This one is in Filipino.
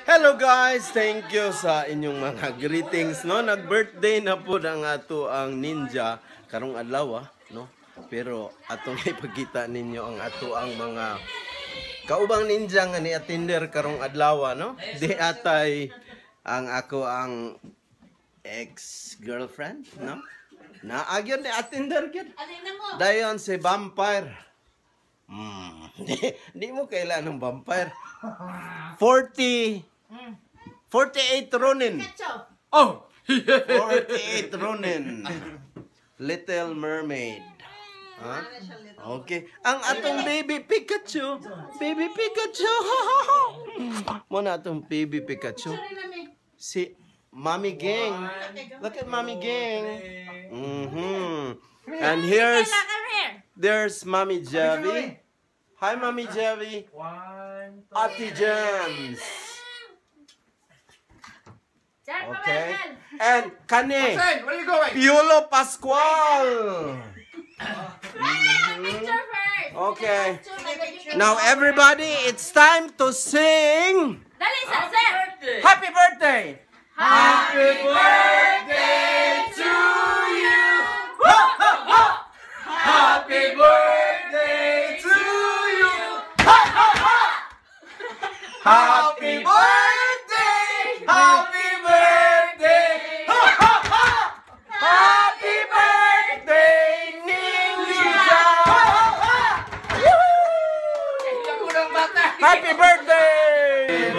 Hello guys, thank you sa inyong mga greetings, no. Nag-birthday na po ang ato ang ninja karong adlaw, no. Pero atong ipakita ninyo ang ato ang mga kaubang ninja nga ni attender karong adlaw, no. Di atay ang ako ang ex-girlfriend, no. Naagyon ni attender gyud. Dayon si vampire. Di mo kailan ng vampire. 48 Ronin. Oh! 48 Ronin. Little Mermaid. Huh? Okay. Ang atong baby Pikachu. Baby Pikachu. Muna atong baby Pikachu. Si Mommy Gang. Look at Mommy Gang. And there's Mommy Javi. Hi, Mommy Javi. Ate Jams. Okay. And Kane. Where are you going? Piolo Pascual. Okay. Now everybody, it's time to sing. Happy birthday. Happy birthday to you! Ho, ho, ho! Happy birthday to you! Ha, ha, ha! Happy birthday! Happy birthday! Ha, ha, ha! Happy birthday, Ninja! Ha, ha, ha! Happy birthday.